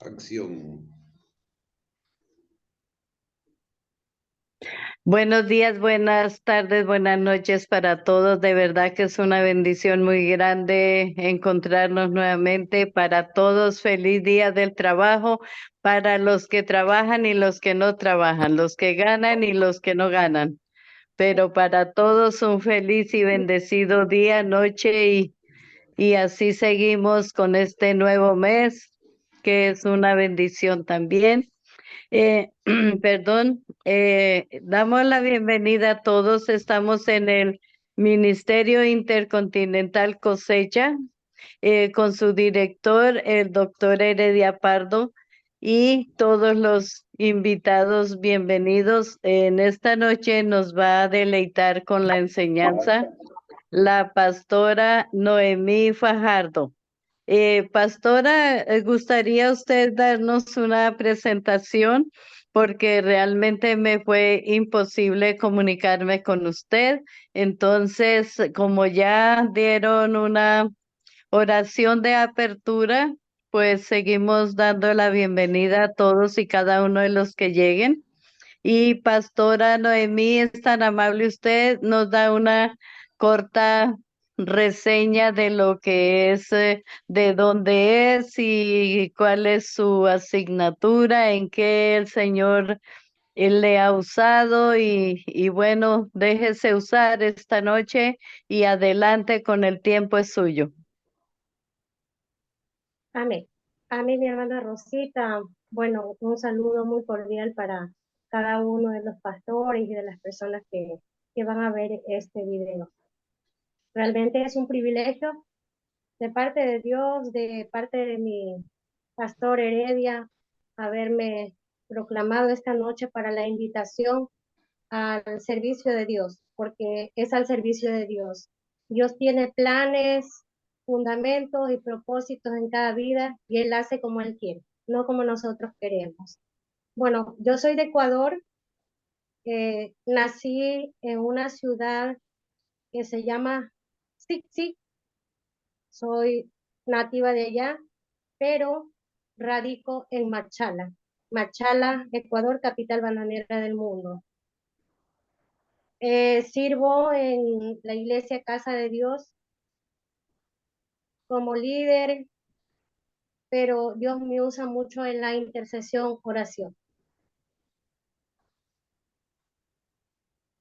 Acción. Buenos días, buenas tardes, buenas noches para todos. De verdad que es una bendición muy grande encontrarnos nuevamente. Para todos, feliz día del trabajo, para los que trabajan y los que no trabajan, los que ganan y los que no ganan. Pero para todos un feliz y bendecido día, noche y así seguimos con este nuevo mes, que es una bendición también. Perdón, damos la bienvenida a todos. Estamos en el Ministerio Intercontinental Cosecha, con su director, el doctor Heredia Pardo, y todos los invitados bienvenidos. En esta noche nos va a deleitar con la enseñanza la pastora Noemí Fajardo. Pastora, ¿gustaría usted darnos una presentación? Porque realmente me fue imposible comunicarme con usted. Entonces, como ya dieron una oración de apertura, pues seguimos dando la bienvenida a todos y cada uno de los que lleguen. Y Pastora Noemí, es tan amable usted, nos da una corta reseña de lo que es, de dónde es y cuál es su asignatura, en qué el Señor él le ha usado y bueno, déjese usar esta noche y adelante con el tiempo es suyo. Amén. Amén, mi hermana Rosita. Bueno, un saludo muy cordial para cada uno de los pastores y de las personas que van a ver este video. Realmente es un privilegio de parte de Dios, de parte de mi pastor Heredia, haberme proclamado esta noche para la invitación al servicio de Dios, porque es al servicio de Dios. Dios tiene planes, fundamentos y propósitos en cada vida y Él hace como Él quiere, no como nosotros queremos. Bueno, yo soy de Ecuador, nací en una ciudad que se llama Sixi, soy nativa de allá, pero radico en Machala. Machala, Ecuador, capital bananera del mundo. Sirvo en la iglesia Casa de Dios como líder, pero Dios me usa mucho en la intercesión, oración.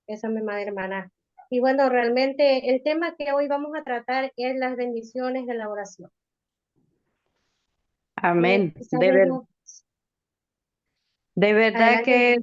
Esa es mi madre hermana. Y bueno, realmente el tema que hoy vamos a tratar es las bendiciones de la oración. Amén. Sabemos, De verdad adelante. que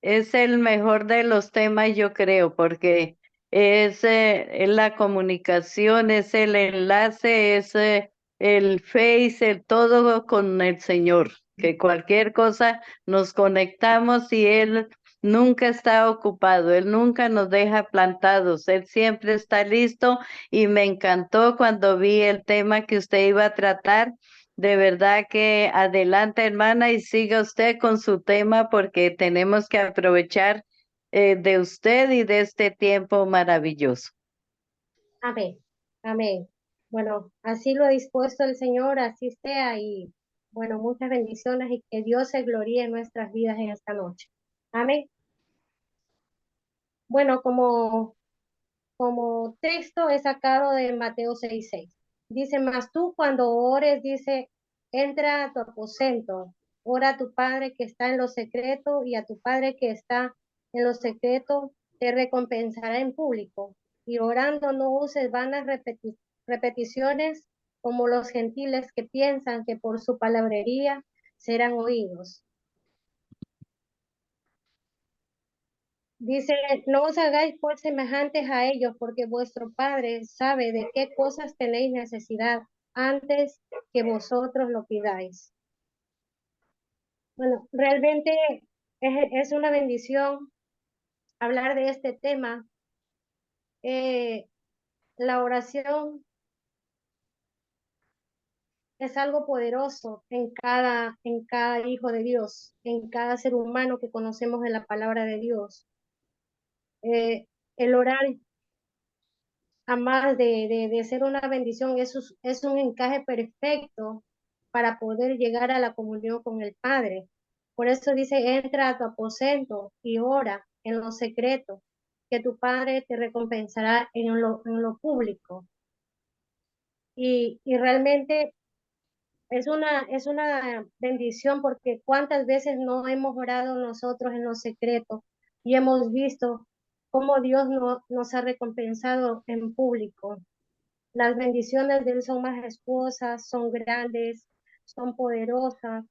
es el mejor de los temas, yo creo, porque es la comunicación, es el enlace, es el Face, el todo con el Señor, que cualquier cosa nos conectamos y Él nunca está ocupado, Él nunca nos deja plantados, Él siempre está listo y me encantó cuando vi el tema que usted iba a tratar. De verdad que adelante, hermana, y siga usted con su tema porque tenemos que aprovechar de usted y de este tiempo maravilloso. Amén. Amén. Bueno, así lo ha dispuesto el Señor, así sea, y bueno, muchas bendiciones y que Dios se gloríe en nuestras vidas en esta noche. Amén. Bueno, como texto es sacado de Mateo 6:6. Dice, mas tú cuando ores, dice, entra a tu aposento, ora a tu Padre que está en lo secreto y a tu Padre que está en lo secreto te recompensará en público. Y orando no uses vanas repeticiones como los gentiles que piensan que por su palabrería serán oídos. Dice, no os hagáis por semejantes a ellos, porque vuestro Padre sabe de qué cosas tenéis necesidad antes que vosotros lo pidáis. Bueno, realmente es una bendición hablar de este tema. La oración es algo poderoso en cada hijo de Dios, en cada ser humano que conocemos en la palabra de Dios. El orar a más de ser una bendición, es un encaje perfecto para poder llegar a la comunión con el Padre. Por eso dice, entra a tu aposento y ora en lo secreto, que tu Padre te recompensará en lo público. Y realmente es una bendición porque cuántas veces no hemos orado nosotros en lo secreto y hemos visto cómo Dios nos ha recompensado en público. Las bendiciones de Él son majestuosas, son grandes, son poderosas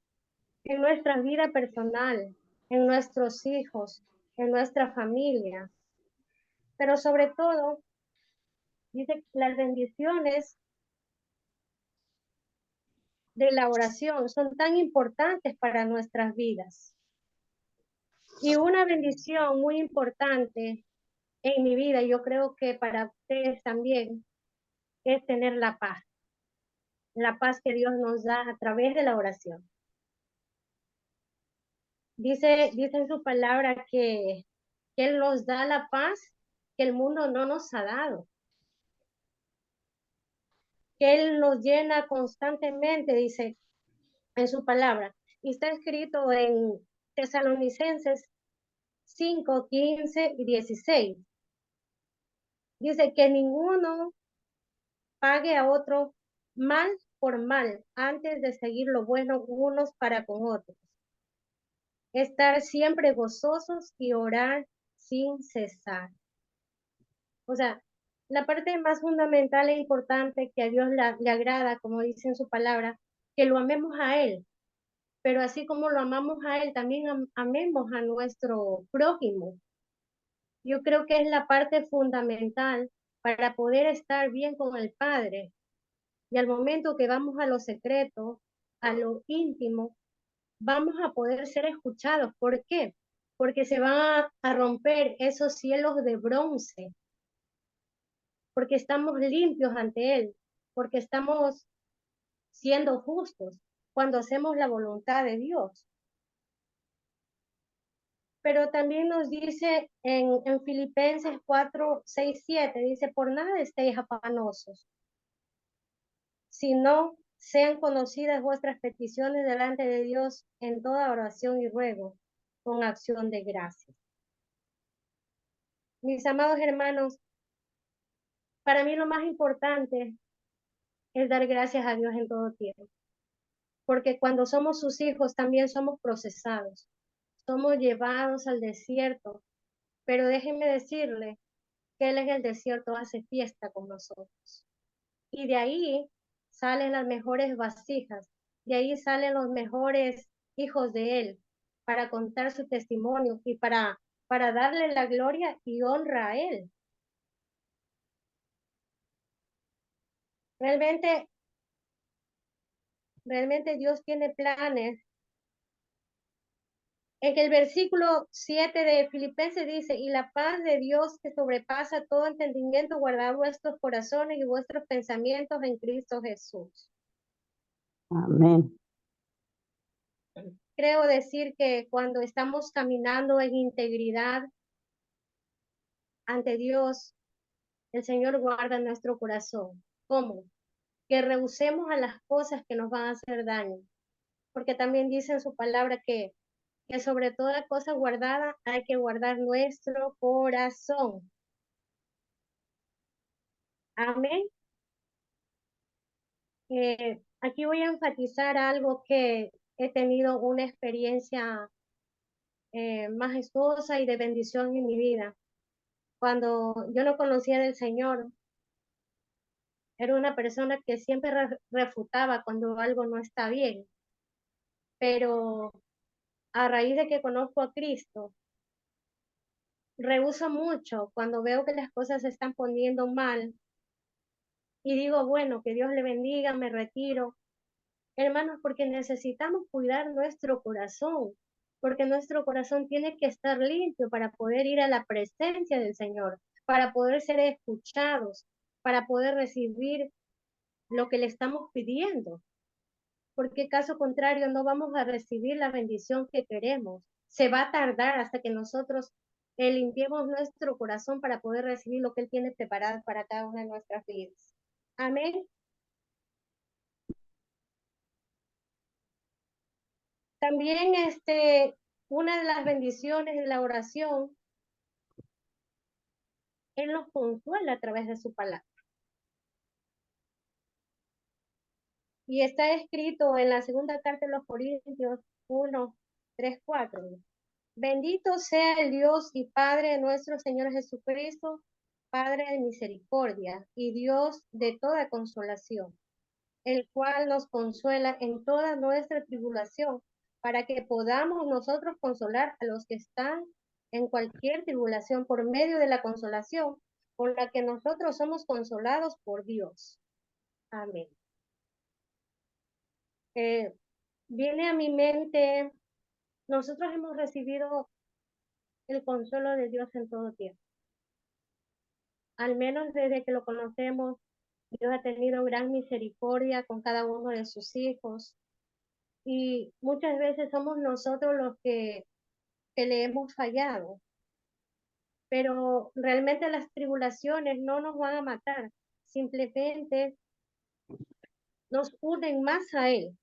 en nuestra vida personal, en nuestros hijos, en nuestra familia. Pero sobre todo, dice, las bendiciones de la oración son tan importantes para nuestras vidas. Y una bendición muy importante en mi vida, yo creo que para ustedes también, es tener la paz que Dios nos da a través de la oración. Dice en su palabra que Él nos da la paz que el mundo no nos ha dado, que Él nos llena constantemente, dice en su palabra. Y está escrito en Tesalonicenses 5, 15 y 16. Dice que ninguno pague a otro mal por mal antes de seguir lo bueno unos para con otros. Estar siempre gozosos y orar sin cesar. O sea, la parte más fundamental e importante que a Dios le agrada, como dice en su palabra, que lo amemos a Él, pero así como lo amamos a Él, también amemos a nuestro prójimo. Yo creo que es la parte fundamental para poder estar bien con el Padre. Y al momento que vamos a lo secreto, a lo íntimo, vamos a poder ser escuchados. ¿Por qué? Porque se van a romper esos cielos de bronce, porque estamos limpios ante Él, porque estamos siendo justos cuando hacemos la voluntad de Dios. Pero también nos dice en Filipenses 4, 6, 7, dice, por nada estéis afanosos, sino sean conocidas vuestras peticiones delante de Dios en toda oración y ruego, con acción de gracias. Mis amados hermanos, para mí lo más importante es dar gracias a Dios en todo tiempo, porque cuando somos sus hijos también somos procesados, somos llevados al desierto, pero déjenme decirle que Él en el desierto hace fiesta con nosotros. Y de ahí salen las mejores vasijas, de ahí salen los mejores hijos de Él para contar su testimonio y para darle la gloria y honra a Él. Realmente, realmente Dios tiene planes. En el versículo 7 de Filipenses dice, y la paz de Dios que sobrepasa todo entendimiento guardará vuestros corazones y vuestros pensamientos en Cristo Jesús. Amén. Creo decir que cuando estamos caminando en integridad ante Dios, el Señor guarda nuestro corazón. ¿Cómo? Que rehusemos a las cosas que nos van a hacer daño. Porque también dice en su palabra que sobre toda cosa guardada hay que guardar nuestro corazón. Amén. Aquí voy a enfatizar algo que he tenido una experiencia majestuosa y de bendición en mi vida. Cuando yo no conocía del Señor, era una persona que siempre refutaba cuando algo no está bien, pero a raíz de que conozco a Cristo, rehúso mucho cuando veo que las cosas se están poniendo mal y digo, bueno, que Dios le bendiga, me retiro. Hermanos, porque necesitamos cuidar nuestro corazón, porque nuestro corazón tiene que estar limpio para poder ir a la presencia del Señor, para poder ser escuchados, para poder recibir lo que le estamos pidiendo. Porque caso contrario no vamos a recibir la bendición que queremos. Se va a tardar hasta que nosotros limpiemos nuestro corazón para poder recibir lo que Él tiene preparado para cada una de nuestras vidas. Amén. También una de las bendiciones de la oración, Él nos consuela a través de su palabra. Y está escrito en la segunda carta de los Corintios 1, 3, 4. Bendito sea el Dios y Padre de nuestro Señor Jesucristo, Padre de misericordia y Dios de toda consolación, el cual nos consuela en toda nuestra tribulación, para que podamos nosotros consolar a los que están en cualquier tribulación por medio de la consolación con la que nosotros somos consolados por Dios. Amén. Viene a mi mente, nosotros hemos recibido el consuelo de Dios en todo tiempo. Al menos desde que lo conocemos, Dios ha tenido gran misericordia con cada uno de sus hijos. Y muchas veces somos nosotros los que le hemos fallado. Pero realmente las tribulaciones no nos van a matar, simplemente nos unen más a Él.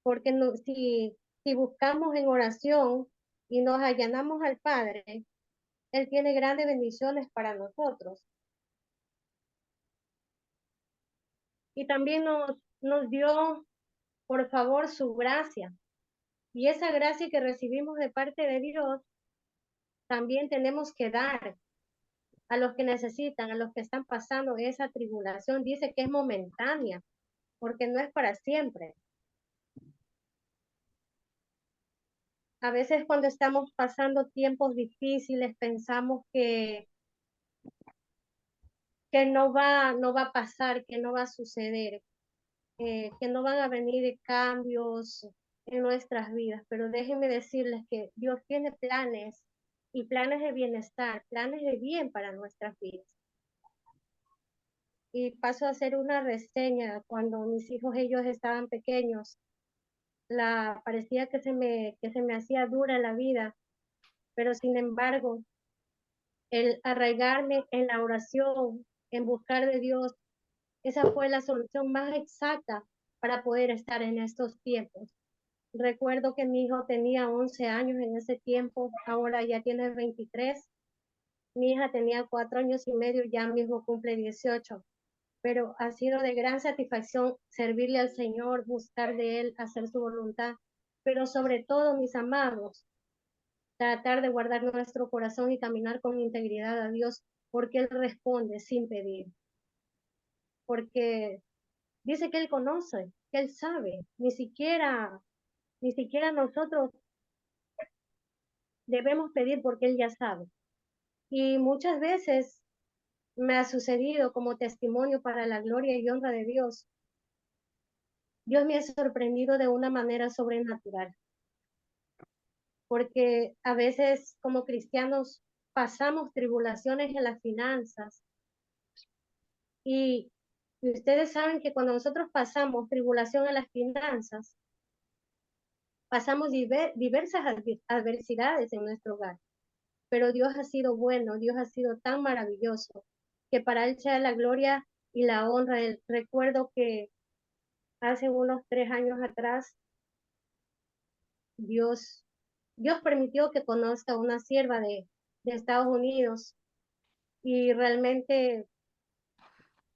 Porque no, si buscamos en oración y nos allanamos al Padre, Él tiene grandes bendiciones para nosotros. Y también nos dio, por favor, su gracia. Y esa gracia que recibimos de parte de Dios, también tenemos que dar a los que necesitan, a los que están pasando esa tribulación. Dice que es momentánea, porque no es para siempre. A veces cuando estamos pasando tiempos difíciles, pensamos que no va a pasar, que no va a suceder, que no van a venir cambios en nuestras vidas, pero déjenme decirles que Dios tiene planes y planes de bienestar, planes de bien para nuestras vidas. Y paso a hacer una reseña. Cuando mis hijos, ellos estaban pequeños, parecía que se me hacía dura la vida, pero sin embargo, el arraigarme en la oración, en buscar de Dios, esa fue la solución más exacta para poder estar en estos tiempos. Recuerdo que mi hijo tenía 11 años en ese tiempo, ahora ya tiene 23. Mi hija tenía 4 años y medio, ya mi hijo cumple 18. Pero ha sido de gran satisfacción servirle al Señor, buscar de Él, hacer su voluntad. Pero sobre todo, mis amados, tratar de guardar nuestro corazón y caminar con integridad a Dios, porque Él responde sin pedir. Porque dice que Él conoce, que Él sabe, ni siquiera nosotros debemos pedir porque Él ya sabe. Y muchas veces me ha sucedido como testimonio para la gloria y honra de Dios. Dios me ha sorprendido de una manera sobrenatural, porque a veces como cristianos pasamos tribulaciones en las finanzas y ustedes saben que cuando nosotros pasamos tribulación en las finanzas, pasamos diversas adversidades en nuestro hogar. Pero Dios ha sido bueno, Dios ha sido tan maravilloso, que para Él sea la gloria y la honra. Recuerdo que hace unos 3 años atrás, Dios, Dios permitió que conozca a una sierva de Estados Unidos y realmente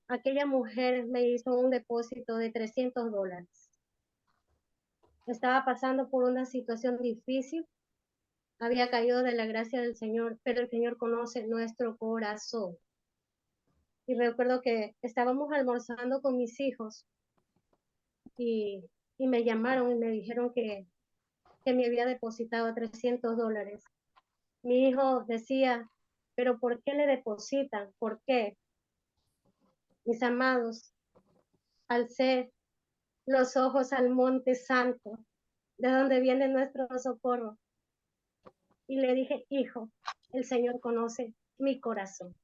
aquella mujer me hizo un depósito de $300. Estaba pasando por una situación difícil, había caído de la gracia del Señor, pero el Señor conoce nuestro corazón. Y recuerdo que estábamos almorzando con mis hijos y, y me llamaron y me dijeron que me había depositado $300. Mi hijo decía, pero ¿por qué le depositan? ¿Por qué? Mis amados, alcé los ojos al monte santo, de donde viene nuestro socorro. Y le dije, hijo, el Señor conoce mi corazón.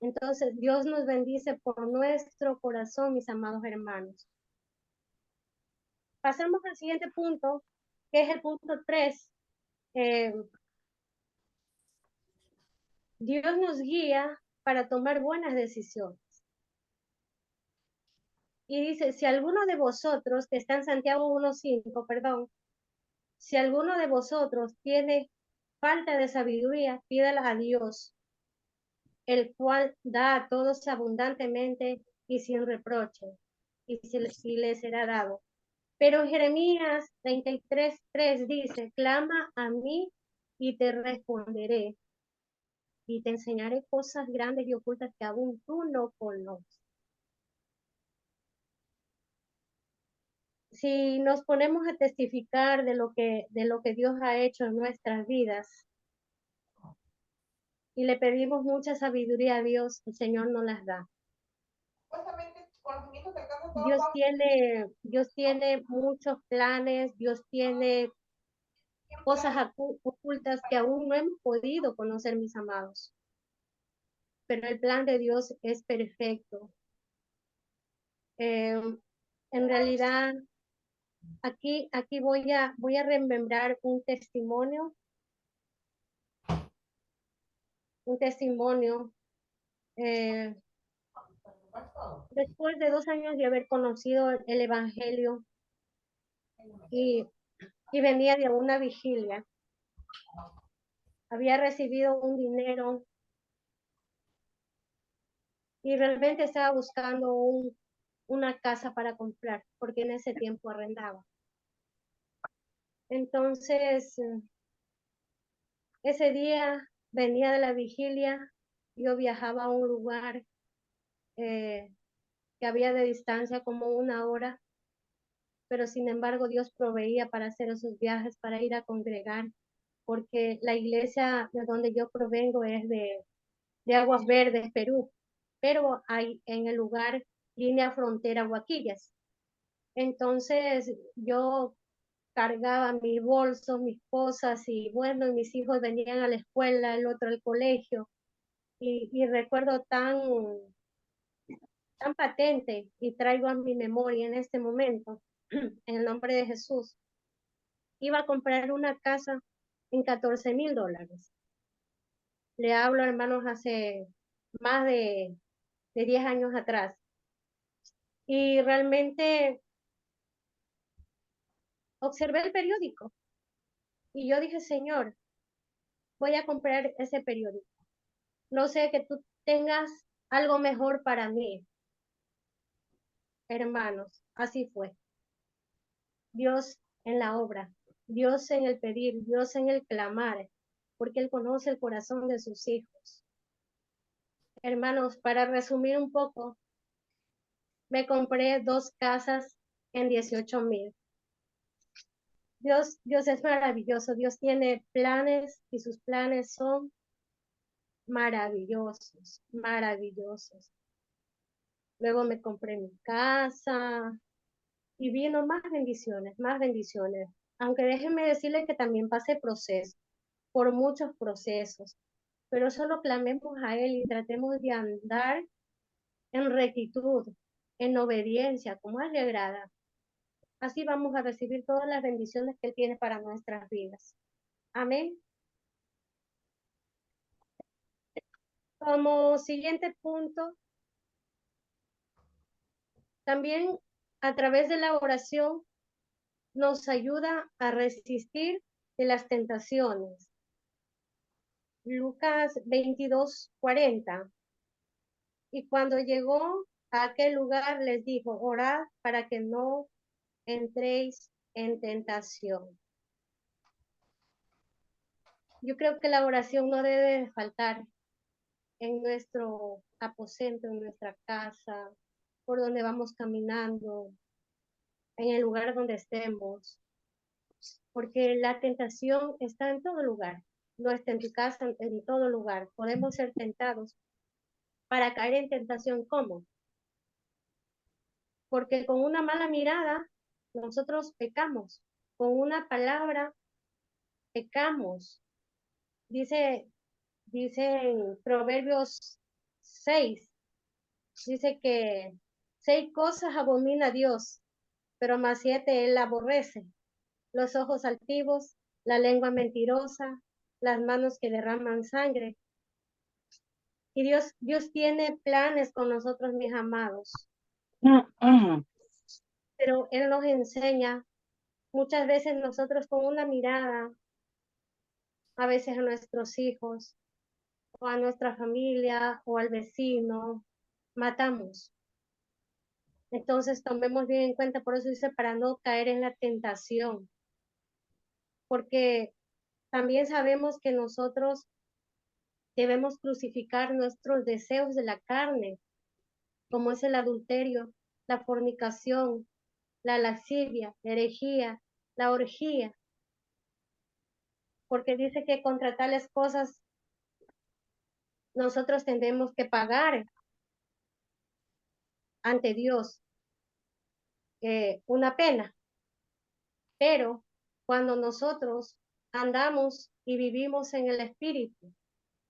Entonces, Dios nos bendice por nuestro corazón, mis amados hermanos. Pasamos al siguiente punto, que es el punto 3. Dios nos guía para tomar buenas decisiones. Y dice, si alguno de vosotros, que está en Santiago 1:5, perdón, Si alguno de vosotros tiene falta de sabiduría, pídala a Dios, el cual da a todos abundantemente y sin reproche, y le será dado. Pero Jeremías 33:3 dice, clama a mí y te responderé, y te enseñaré cosas grandes y ocultas que aún tú no conoces. Si nos ponemos a testificar de lo que Dios ha hecho en nuestras vidas y le pedimos mucha sabiduría a Dios, el Señor nos las da. Dios tiene muchos planes, Dios tiene cosas ocultas que aún no hemos podido conocer, mis amados. Pero el plan de Dios es perfecto. En realidad, aquí voy a remembrar un testimonio eh, después de 2 años de haber conocido el Evangelio y venía de una vigilia. Había recibido un dinero y realmente estaba buscando una casa para comprar, porque en ese tiempo arrendaba. Entonces, ese día venía de la vigilia, yo viajaba a un lugar que había de distancia como 1 hora, pero sin embargo Dios proveía para hacer esos viajes, para ir a congregar, porque la iglesia de donde yo provengo es de Aguas Verdes, Perú, pero hay en el lugar línea frontera Huaquillas. Entonces yo cargaba mis bolsos, mis cosas y bueno, y mis hijos venían a la escuela, el otro al colegio y recuerdo tan patente y traigo a mi memoria en este momento, en el nombre de Jesús. Iba a comprar una casa en $14,000. Le hablo, hermanos, hace más de 10 años atrás. Y realmente observé el periódico y yo dije, Señor, voy a comprar ese periódico. No sé que tú tengas algo mejor para mí, hermanos. Así fue. Dios en la obra, Dios en el pedir, Dios en el clamar, porque Él conoce el corazón de sus hijos. Hermanos, para resumir un poco, me compré 2 casas en 18,000. Dios es maravilloso, Dios tiene planes y sus planes son maravillosos, maravillosos. Luego me compré mi casa y vino más bendiciones, más bendiciones. Aunque déjenme decirles que también pasé procesos, por muchos procesos, pero solo clamemos a Él y tratemos de andar en rectitud, en obediencia, como a Él le agrada. Así vamos a recibir todas las bendiciones que Él tiene para nuestras vidas. Amén. Como siguiente punto, también a través de la oración nos ayuda a resistir de las tentaciones. Lucas 22:40. Y cuando llegó a aquel lugar les dijo, orad para que no entréis en tentación. Yo creo que la oración no debe de faltar en nuestro aposento, en nuestra casa, por donde vamos caminando, en el lugar donde estemos, porque la tentación está en todo lugar, no está en tu casa, en todo lugar. Podemos ser tentados para caer en tentación. ¿Cómo? Porque con una mala mirada nosotros pecamos, con una palabra pecamos. Dice en Proverbios 6, dice que 6 cosas abomina Dios, pero más 7 Él aborrece: los ojos altivos, la lengua mentirosa, las manos que derraman sangre. Y Dios tiene planes con nosotros, mis amados, pero Él nos enseña Muchas veces nosotros con una mirada, a veces a nuestros hijos, o a nuestra familia, o al vecino, matamos. Entonces tomemos bien en cuenta, por eso dice, para no caer en la tentación, porque también sabemos que nosotros debemos crucificar nuestros deseos de la carne, como es el adulterio, la fornicación, la lascivia, la herejía, la orgía, porque dice que contra tales cosas nosotros tendremos que pagar ante Dios una pena, pero cuando nosotros andamos y vivimos en el Espíritu,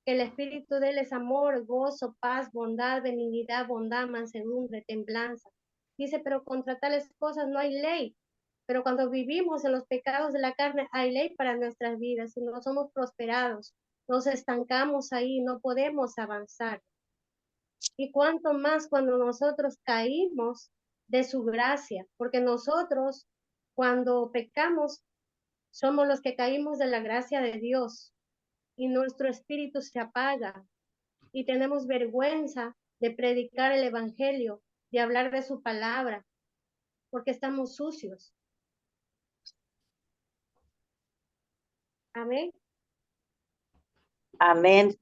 que el Espíritu de Él es amor, gozo, paz, bondad, benignidad, bondad, mansedumbre, templanza. Dice, pero contra tales cosas no hay ley. Pero cuando vivimos en los pecados de la carne, hay ley para nuestras vidas. Si no somos prosperados, nos estancamos ahí, no podemos avanzar. Y cuánto más cuando nosotros caímos de su gracia, porque nosotros cuando pecamos somos los que caímos de la gracia de Dios y nuestro espíritu se apaga y tenemos vergüenza de predicar el evangelio, de hablar de su palabra, porque estamos sucios. Amén. Amén.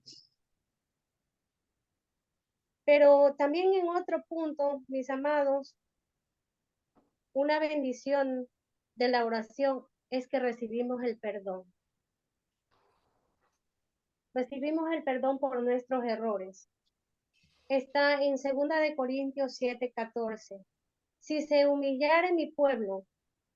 Pero también en otro punto, mis amados, una bendición de la oración es que recibimos el perdón. Recibimos el perdón por nuestros errores. Está en 2 Corintios 7:14. Si se humillare mi pueblo,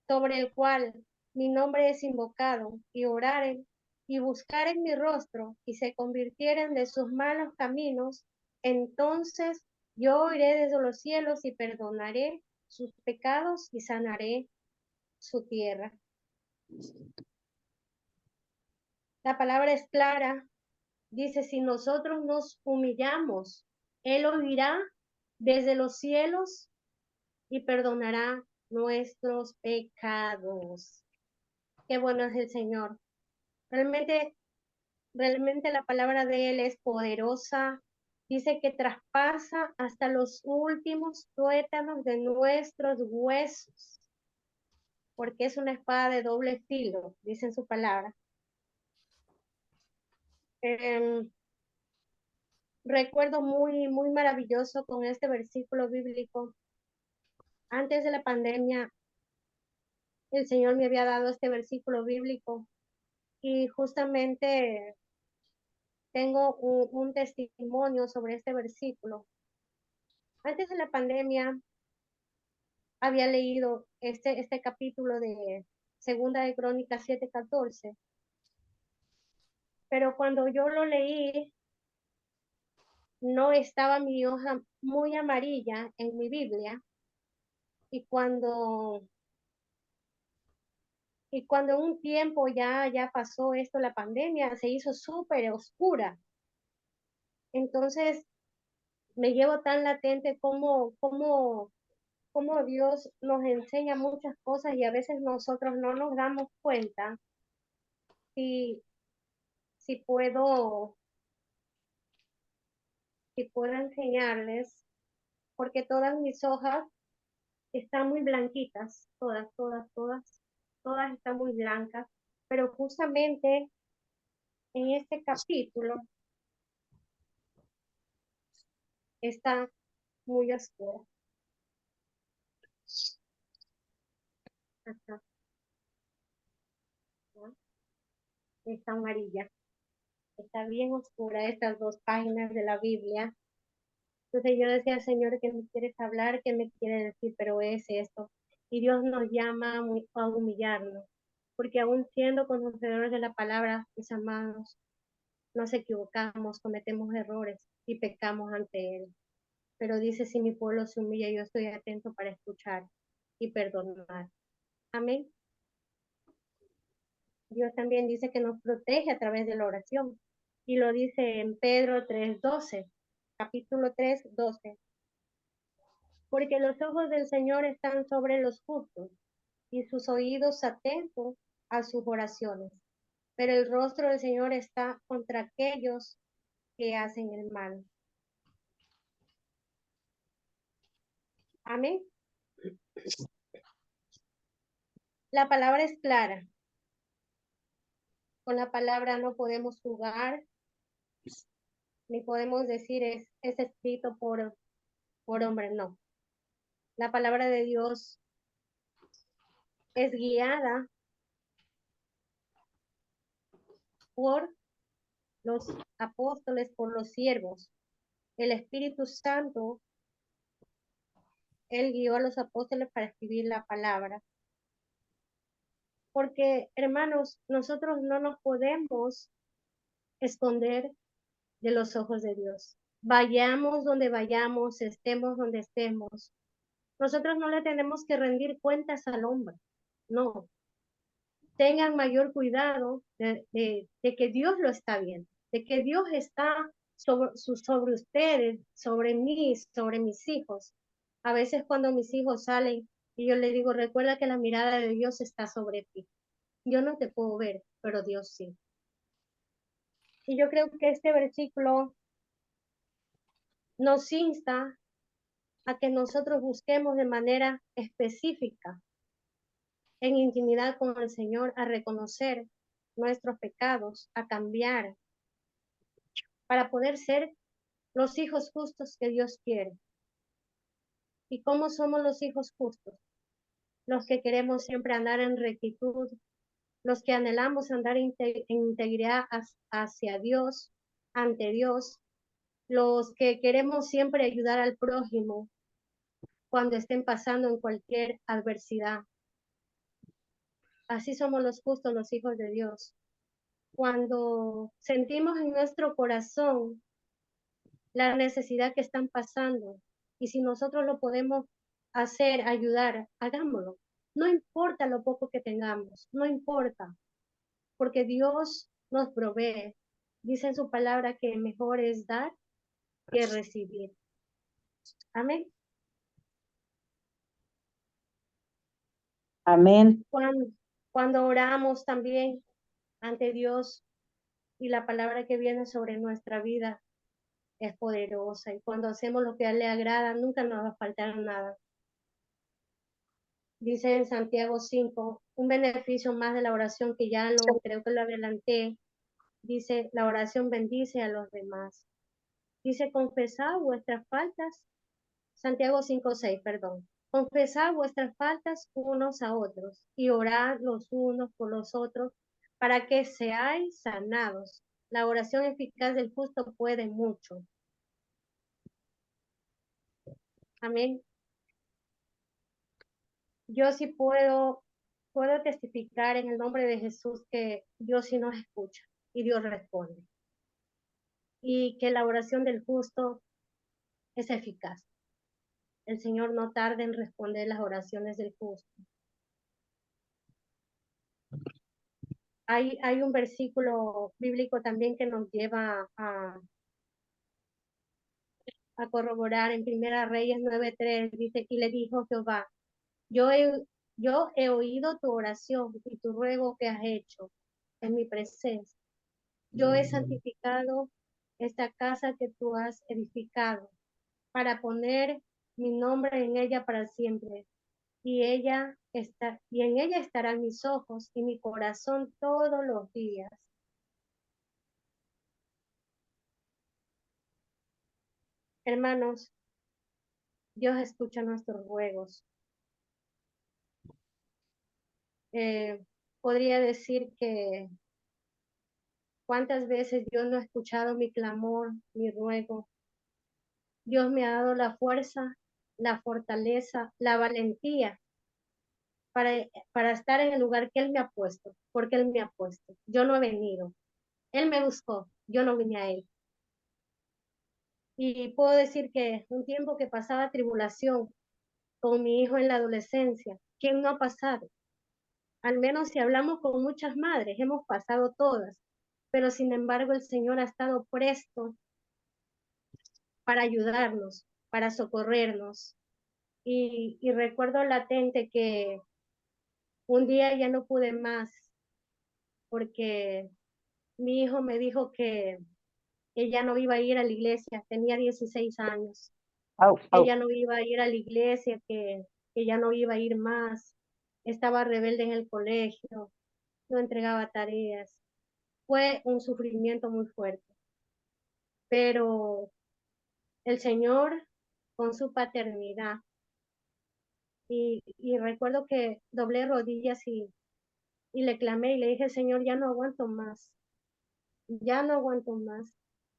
sobre el cual mi nombre es invocado, y oraren y buscaren mi rostro, y se convirtieren de sus malos caminos, entonces yo oiré desde los cielos y perdonaré sus pecados y sanaré su tierra. La palabra es clara. Dice, si nosotros nos humillamos, Él oirá desde los cielos y perdonará nuestros pecados. Qué bueno es el Señor. Realmente, realmente la palabra de Él es poderosa. Dice que traspasa hasta los últimos tuétanos de nuestros huesos, porque es una espada de doble filo, dice en su palabra. Recuerdo muy maravilloso con este versículo bíblico. Antes de la pandemia, el Señor me había dado este versículo bíblico y justamente tengo un testimonio sobre este versículo. Antes de la pandemia, había leído este capítulo de Segunda de Crónicas 7:14, pero cuando yo lo leí, no estaba mi hoja muy amarilla en mi Biblia y cuando un tiempo ya pasó esto, la pandemia se hizo súper oscura. Entonces me llevo tan latente como Dios nos enseña muchas cosas y a veces nosotros no nos damos cuenta si, si puedo, si puedo enseñarles, porque todas mis hojas están muy blanquitas, todas están muy blancas, pero justamente en este capítulo está muy oscura. Acá, ¿no? Está amarilla. Está bien oscura estas dos páginas de la Biblia. Entonces yo decía, Señor, ¿qué me quieres hablar? ¿Qué me quieres decir? Pero es esto. Y Dios nos llama a humillarnos, porque aún siendo conocedores de la palabra, mis amados, nos equivocamos, cometemos errores y pecamos ante Él. Pero dice, si mi pueblo se humilla, yo estoy atento para escuchar y perdonar. Amén. Dios también dice que nos protege a través de la oración. Y lo dice en Pedro 3:12, capítulo 3:12. Porque los ojos del Señor están sobre los justos y sus oídos atentos a sus oraciones. Pero el rostro del Señor está contra aquellos que hacen el mal. Amén. La palabra es clara. Con la palabra no podemos jugar, ni podemos decir es escrito por hombre, no. La palabra de Dios es guiada por los apóstoles, por los siervos. El Espíritu Santo, él guió a los apóstoles para escribir la palabra. Porque, hermanos, nosotros no nos podemos esconder de los ojos de Dios. Vayamos donde vayamos, estemos donde estemos. Nosotros no le tenemos que rendir cuentas al hombre. No. Tengan mayor cuidado de que Dios lo está viendo, de que Dios está sobre ustedes, sobre mí, sobre mis hijos. A veces cuando mis hijos salen y yo les digo, recuerda que la mirada de Dios está sobre ti. Yo no te puedo ver, pero Dios sí. Y yo creo que este versículo nos insta a que nosotros busquemos de manera específica, en intimidad con el Señor, a reconocer nuestros pecados, a cambiar, para poder ser los hijos justos que Dios quiere. ¿Y cómo somos los hijos justos? Los que queremos siempre andar en rectitud, los que anhelamos andar en integridad hacia Dios, ante Dios, los que queremos siempre ayudar al prójimo cuando estén pasando en cualquier adversidad. Así somos los justos, los hijos de Dios. Cuando sentimos en nuestro corazón la necesidad que están pasando y si nosotros lo podemos hacer, ayudar, hagámoslo. No importa lo poco que tengamos, no importa, porque Dios nos provee. Dice en su palabra que mejor es dar que recibir. Amén. Amén. Cuando oramos también ante Dios y la palabra que viene sobre nuestra vida es poderosa y cuando hacemos lo que a Él le agrada nunca nos va a faltar nada. Dice en Santiago 5, un beneficio más de la oración que ya creo que lo adelanté. Dice, la oración bendice a los demás. Dice, confesad vuestras faltas. Santiago 5:6, perdón. Confesad vuestras faltas unos a otros y orad los unos por los otros para que seáis sanados. La oración eficaz del justo puede mucho. Amén. Yo sí puedo testificar en el nombre de Jesús que Dios sí nos escucha y Dios responde. Y que la oración del justo es eficaz. El Señor no tarda en responder las oraciones del justo. Hay un versículo bíblico también que nos lleva a corroborar en Primera Reyes 9:3, dice, y le dijo Jehová, yo he oído tu oración y tu ruego que has hecho en mi presencia. Yo he santificado esta casa que tú has edificado para poner mi nombre en ella para siempre. Y en ella estarán mis ojos y mi corazón todos los días. Hermanos, Dios escucha nuestros ruegos. Podría decir que cuántas veces Dios no ha escuchado mi clamor, mi ruego. Dios me ha dado la fuerza, la fortaleza, la valentía para estar en el lugar que Él me ha puesto, porque Él me ha puesto. Yo no he venido. Él me buscó, yo no vine a Él. Y puedo decir que un tiempo que pasaba tribulación con mi hijo en la adolescencia, ¿quién no ha pasado? Al menos si hablamos con muchas madres, hemos pasado todas, pero sin embargo el Señor ha estado presto para ayudarnos, para socorrernos. Y recuerdo latente que Un día ya no pude más porque mi hijo me dijo que ella no iba a ir a la iglesia, tenía 16 años. Ella no iba a ir a la iglesia, que ya no iba a ir más. Estaba rebelde en el colegio, no entregaba tareas. Fue un sufrimiento muy fuerte. Pero el Señor, con su paternidad, y recuerdo que doblé rodillas y le clamé y le dije, Señor, ya no aguanto más, ya no aguanto más.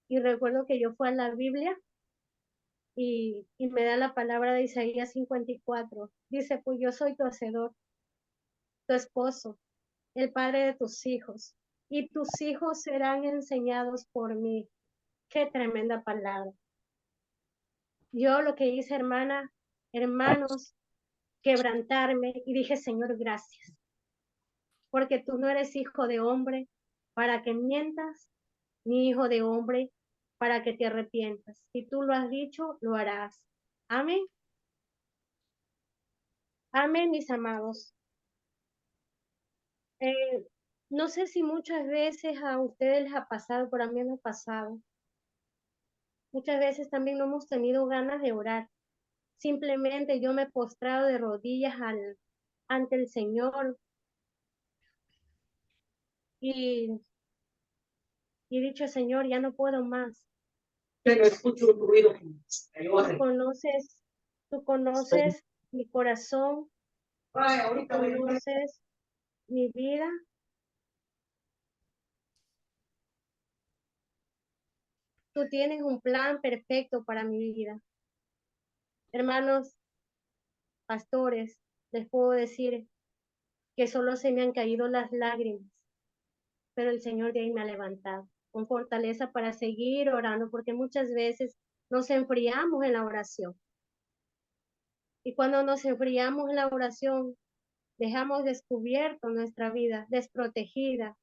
Y recuerdo que yo fui a la Biblia y me da la palabra de Isaías 54. Dice, pues yo soy tu hacedor, tu esposo, el padre de tus hijos, y tus hijos serán enseñados por mí. Qué tremenda palabra. Yo lo que hice, hermanos, quebrantarme y dije, Señor, gracias, porque tú no eres hijo de hombre para que mientas, ni hijo de hombre para que te arrepientas. Si tú lo has dicho, lo harás. Amén. Amén, mis amados. Eh, no sé si muchas veces a ustedes les ha pasado, pero a mí me ha pasado. Muchas veces también no hemos tenido ganas de orar. Simplemente yo me he postrado de rodillas ante el Señor y, y he dicho, Señor, ya no puedo más. Pero escucho un ruido. Tú conoces, tú conoces mi corazón, tú conoces mi vida. Tú tienes un plan perfecto para mi vida. Hermanos, pastores, les puedo decir que solo se me han caído las lágrimas, pero el Señor de ahí me ha levantado con fortaleza para seguir orando, porque muchas veces nos enfriamos en la oración. Y cuando nos enfriamos en la oración, dejamos descubierto nuestra vida, desprotegida,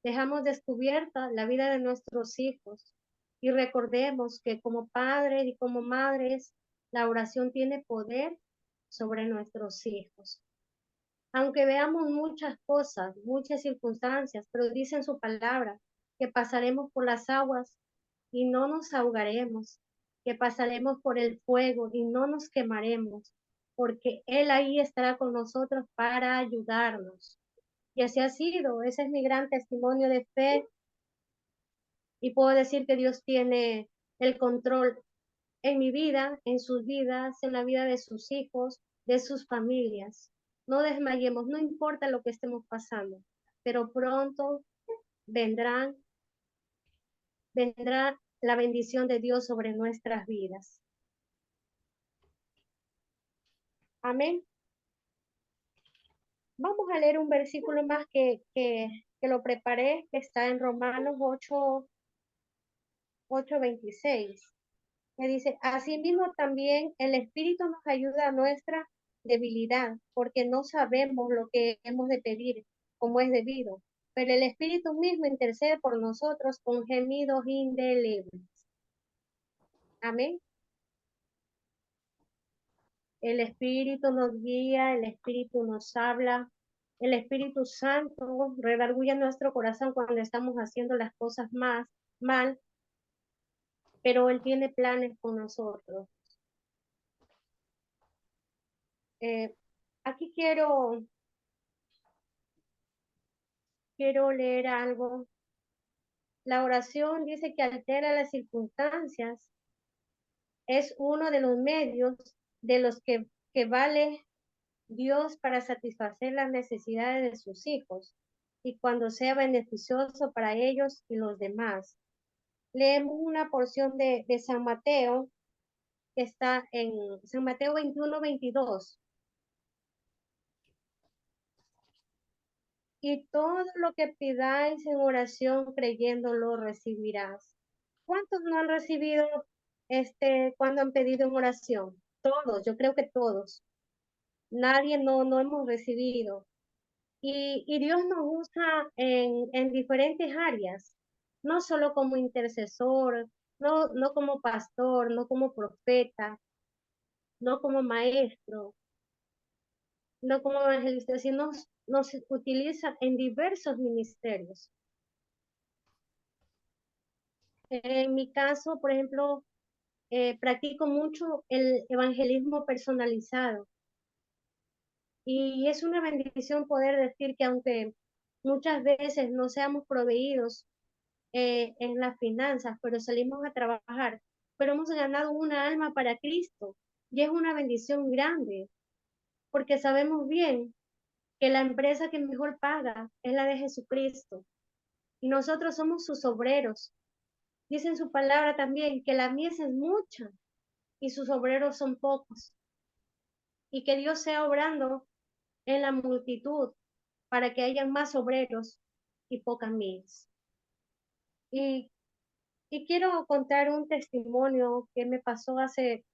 dejamos descubierta la vida de nuestros hijos. Y recordemos que como padres y como madres, la oración tiene poder sobre nuestros hijos. Aunque veamos muchas cosas, muchas circunstancias, pero dice en su palabra que pasaremos por las aguas y no nos ahogaremos, que pasaremos por el fuego y no nos quemaremos, porque Él ahí estará con nosotros para ayudarnos. Y así ha sido, ese es mi gran testimonio de fe y puedo decir que Dios tiene el control en mi vida, en sus vidas, en la vida de sus hijos, de sus familias. No desmayemos, no importa lo que estemos pasando, pero pronto vendrá la bendición de Dios sobre nuestras vidas. Amén. Vamos a leer un versículo más que lo preparé, que está en Romanos 8:26. Que dice, asimismo también el Espíritu nos ayuda a nuestra debilidad, porque no sabemos lo que hemos de pedir como es debido, pero el Espíritu mismo intercede por nosotros con gemidos indelebles. Amén. El Espíritu nos guía, el Espíritu nos habla, el Espíritu Santo redarguye nuestro corazón cuando estamos haciendo las cosas mal, pero Él tiene planes con nosotros. Aquí quiero leer algo. La oración dice que altera las circunstancias, es uno de los medios de los que vale Dios para satisfacer las necesidades de sus hijos y cuando sea beneficioso para ellos y los demás. Leemos una porción de San Mateo, que está en San Mateo 21:22. Y todo lo que pidáis en oración creyendo lo recibirás. ¿Cuántos no han recibido cuando han pedido en oración? Todos, yo creo que todos. Nadie no hemos recibido. Y Dios nos usa en diferentes áreas, no solo como intercesor, no como pastor, no como profeta, no como maestro, no como evangelista, sino nos utiliza en diversos ministerios. En mi caso, por ejemplo, practico mucho el evangelismo personalizado. Y es una bendición poder decir que aunque muchas veces no seamos proveídos en las finanzas, pero salimos a trabajar, pero hemos ganado una alma para Cristo. Y es una bendición grande, porque sabemos bien que la empresa que mejor paga es la de Jesucristo. Y nosotros somos sus obreros. Dice en su palabra también que la mies es mucha y sus obreros son pocos. Y que Dios sea obrando en la multitud para que hayan más obreros y pocas mies. Y, y quiero contar un testimonio que me pasó hace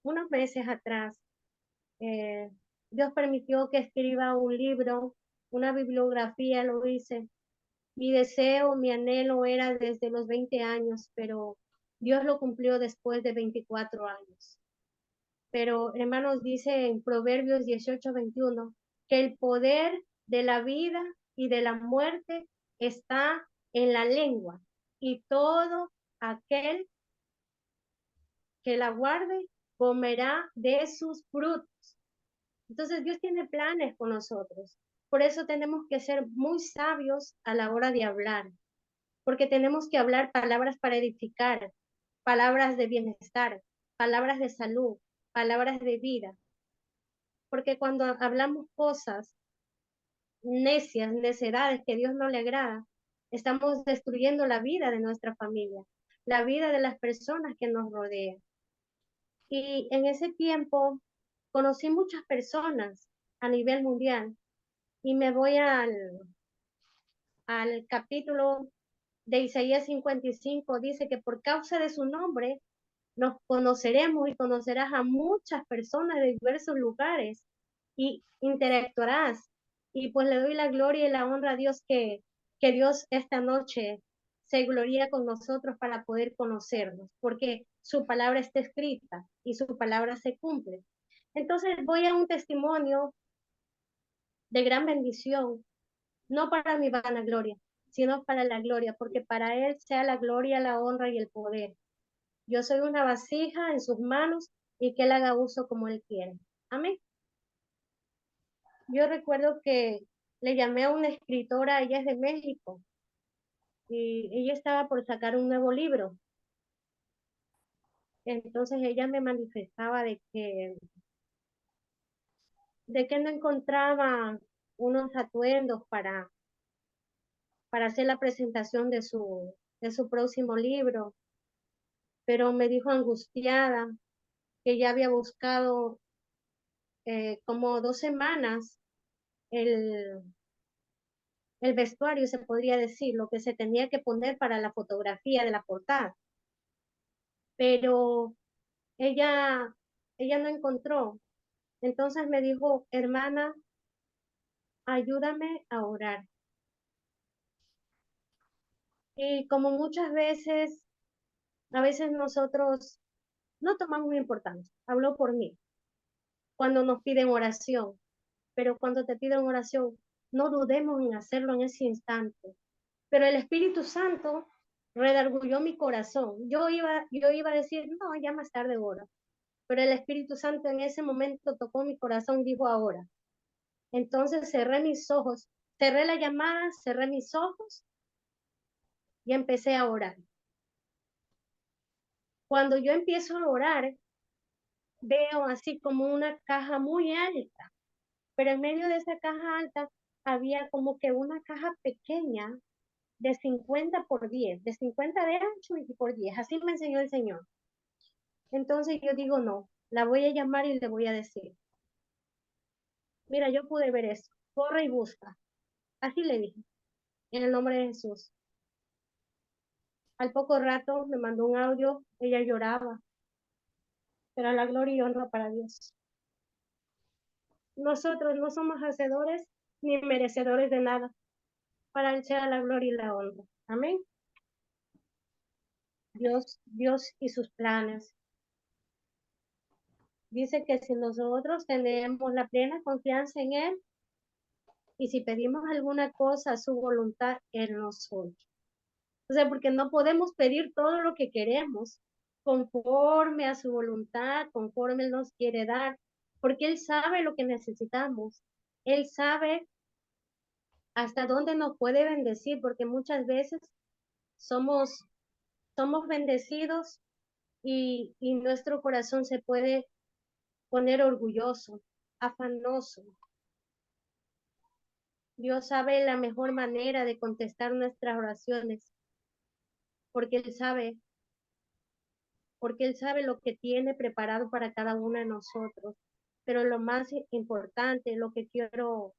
unos meses atrás. Eh, Dios permitió que escriba un libro, una bibliografía, lo hice. Mi deseo, mi anhelo era desde los 20 años, pero Dios lo cumplió después de 24 años. Pero, hermanos, dice en Proverbios 18:21 que el poder de la vida y de la muerte está en la lengua, y todo aquel que la guarde comerá de sus frutos. Entonces Dios tiene planes con nosotros. Por eso tenemos que ser muy sabios a la hora de hablar, porque tenemos que hablar palabras para edificar, palabras de bienestar, palabras de salud, palabras de vida. Porque cuando hablamos cosas necias, necedades que Dios no le agrada, estamos destruyendo la vida de nuestra familia, la vida de las personas que nos rodean. Y en ese tiempo conocí muchas personas a nivel mundial y me voy al capítulo de Isaías 55, dice que por causa de su nombre nos conoceremos y conocerás a muchas personas de diversos lugares y interactuarás. Y pues le doy la gloria y la honra a Dios que Dios esta noche se gloria con nosotros para poder conocernos, porque su palabra está escrita y su palabra se cumple. Entonces voy a un testimonio de gran bendición, no para mi vanagloria, sino para la gloria, porque para Él sea la gloria, la honra y el poder. Yo soy una vasija en sus manos y que Él haga uso como Él quiere. Amén. Yo recuerdo que le llamé a una escritora, ella es de México, y ella estaba por sacar un nuevo libro. Entonces ella me manifestaba de que no encontraba unos atuendos para hacer la presentación de su próximo libro, pero me dijo angustiada que ya había buscado como 2 semanas el, el vestuario, se podría decir, lo que se tenía que poner para la fotografía de la portada, pero ella, ella no encontró. Entonces me dijo, hermana, ayúdame a orar. Y como muchas veces, a veces nosotros no tomamos importancia, hablo por mí, cuando nos piden oración, pero cuando te piden oración, no dudemos en hacerlo en ese instante. Pero el Espíritu Santo redarguyó mi corazón. Yo iba a decir, no, ya más tarde oro. Pero el Espíritu Santo en ese momento tocó mi corazón y dijo ahora. Entonces cerré mis ojos, cerré la llamada, cerré mis ojos y empecé a orar. Cuando yo empiezo a orar, veo así como una caja muy alta, pero en medio de esa caja alta había como que una caja pequeña de 50 por 10, de 50 de ancho y por 10. Así me enseñó el Señor. Entonces yo digo, no, la voy a llamar y le voy a decir, mira, yo pude ver eso, corre y busca. Así le dije, en el nombre de Jesús. Al poco rato me mandó un audio, ella lloraba, pero la gloria y honra para Dios. Nosotros no somos hacedores ni merecedores de nada. Para Él sea la gloria y la honra. Amén. Dios y sus planes. Dice que si nosotros tenemos la plena confianza en Él Y si pedimos alguna cosa a su voluntad, Él nos oye. O sea, porque no podemos pedir todo lo que queremos conforme a su voluntad, conforme Él nos quiere dar, porque Él sabe lo que necesitamos. Él sabe hasta dónde nos puede bendecir, porque muchas veces somos bendecidos y nuestro corazón se puede poner orgulloso, afanoso. Dios sabe la mejor manera de contestar nuestras oraciones, porque Él sabe lo que tiene preparado para cada uno de nosotros. Pero lo más importante, lo que quiero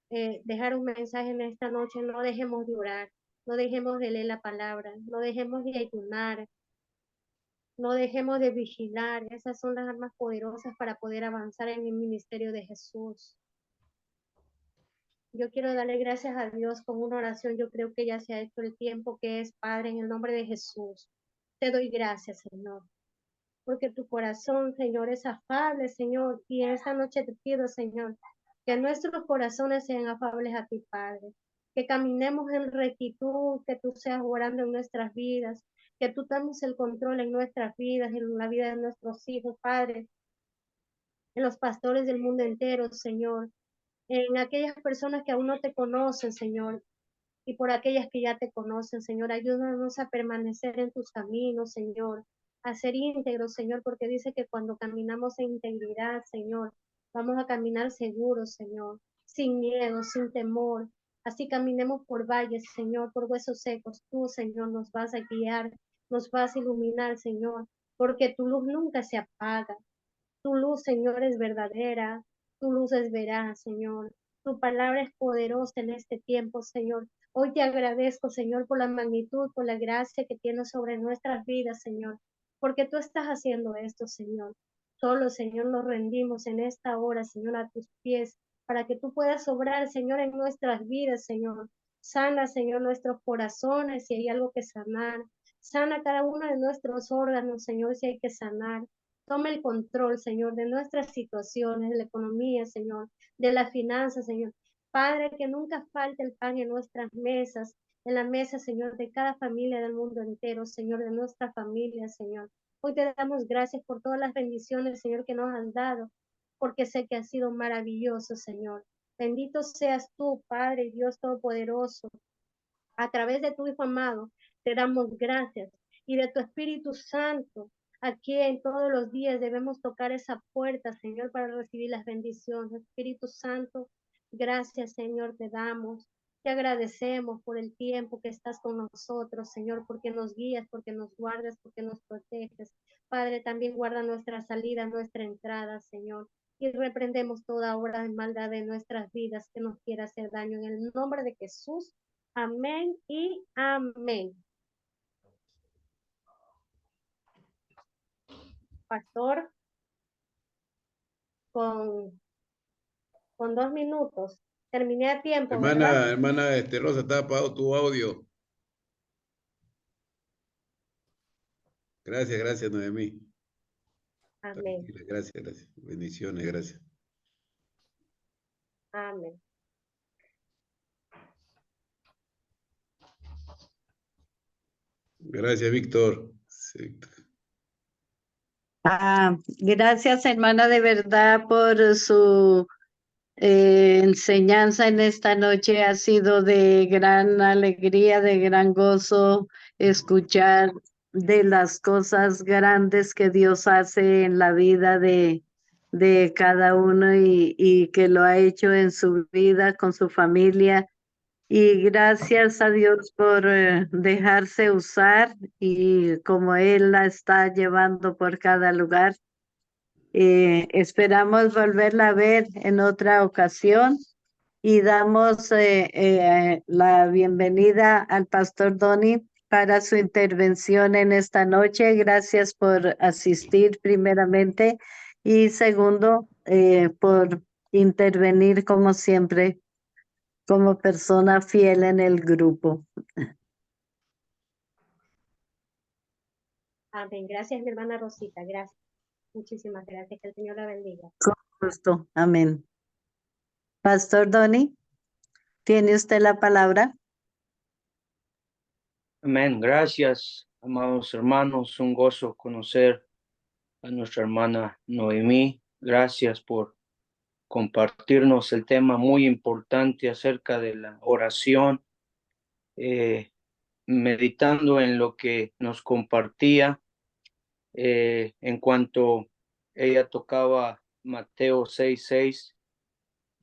dejar un mensaje en esta noche: no dejemos de orar, no dejemos de leer la palabra, no dejemos de ayunar, no dejemos de vigilar. Esas son las armas poderosas para poder avanzar en el ministerio de Jesús. Yo quiero darle gracias a Dios con una oración. Yo creo que ya se ha hecho el tiempo, que es: Padre, en el nombre de Jesús, te doy gracias, Señor, porque tu corazón, Señor, es afable, Señor, y en esta noche te pido, Señor, que nuestros corazones sean afables a ti, Padre, que caminemos en rectitud, que tú seas orando en nuestras vidas, que tú tomes el control en nuestras vidas, en la vida de nuestros hijos, Padre, en los pastores del mundo entero, Señor, en aquellas personas que aún no te conocen, Señor, y por aquellas que ya te conocen, Señor. Ayúdanos a permanecer en tus caminos, Señor, a ser íntegros, Señor, porque dice que cuando caminamos en integridad, Señor, vamos a caminar seguros, Señor, sin miedo, sin temor. Así caminemos por valles, Señor, por huesos secos. Tú, Señor, nos vas a guiar, nos vas a iluminar, Señor, porque tu luz nunca se apaga. Tu luz, Señor, es verdadera, tu luz es veraz, Señor. Tu palabra es poderosa en este tiempo, Señor. Hoy te agradezco, Señor, por la magnitud, por la gracia que tienes sobre nuestras vidas, Señor, porque tú estás haciendo esto, Señor. Solo, Señor, nos rendimos en esta hora, Señor, a tus pies, para que tú puedas obrar, Señor, en nuestras vidas, Señor. Sana, Señor, nuestros corazones si hay algo que sanar. Sana cada uno de nuestros órganos, Señor, si hay que sanar. Toma el control, Señor, de nuestras situaciones, de la economía, Señor, de las finanzas, Señor. Padre, que nunca falte el pan en nuestras mesas, en la mesa, Señor, de cada familia del mundo entero, Señor, de nuestra familia, Señor. Hoy te damos gracias por todas las bendiciones, Señor, que nos has dado, porque sé que has sido maravilloso, Señor. Bendito seas tú, Padre, Dios Todopoderoso. A través de tu Hijo amado, te damos gracias, y de tu Espíritu Santo. Aquí en todos los días debemos tocar esa puerta, Señor, para recibir las bendiciones. Espíritu Santo, gracias, Señor, te damos. Te agradecemos por el tiempo que estás con nosotros, Señor, porque nos guías, porque nos guardas, porque nos proteges. Padre, también guarda nuestra salida, nuestra entrada, Señor. Y reprendemos toda obra de maldad de nuestras vidas que nos quiera hacer daño. En el nombre de Jesús. Amén y amén. Pastor, con 2 minutos. Terminé a tiempo, ¿verdad? Hermana Rosa, está apagado tu audio. Gracias, Noemí. Amén. Gracias. Bendiciones, gracias. Amén. Gracias, Víctor. Sí. Gracias, hermana, de verdad por su enseñanza en esta noche. Ha sido de gran alegría, de gran gozo escuchar de las cosas grandes que Dios hace en la vida de cada uno y que lo ha hecho en su vida, con su familia. Y gracias a Dios por dejarse usar y como Él la está llevando por cada lugar. Esperamos volverla a ver en otra ocasión y damos la bienvenida al pastor Donny para su intervención en esta noche. Gracias por asistir primeramente y segundo, por intervenir como siempre como persona fiel en el grupo. Amén. Gracias, mi hermana Rosita. Gracias. Muchísimas gracias. Que el Señor la bendiga. Con gusto. Amén. Pastor Donny. Tiene usted la palabra. Amén. Gracias, amados hermanos. Un gozo conocer a nuestra hermana Noemí. Gracias por compartirnos el tema muy importante acerca de la oración. Meditando en lo que nos compartía en cuanto ella tocaba Mateo 6:6,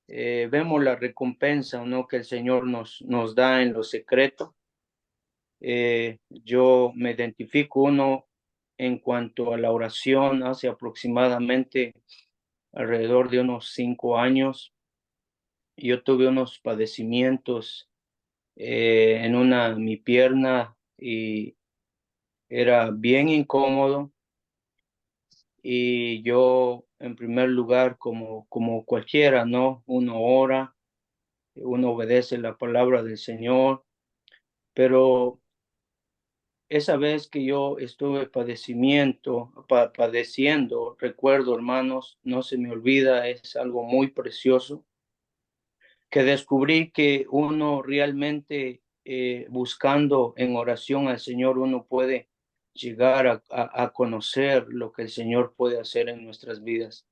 vemos la recompensa, ¿no?, que el Señor nos da en lo secreto. Yo me identifico uno en cuanto a la oración hace aproximadamente alrededor de unos 5 años. Yo tuve unos padecimientos en mi pierna y era bien incómodo. Y yo, en primer lugar, como cualquiera, ¿no? Uno ora, uno obedece la palabra del Señor, pero esa vez que yo estuve padeciendo, recuerdo, hermanos, no se me olvida, es algo muy precioso, que descubrí que uno realmente buscando en oración al Señor, uno puede llegar a conocer lo que el Señor puede hacer en nuestras vidas.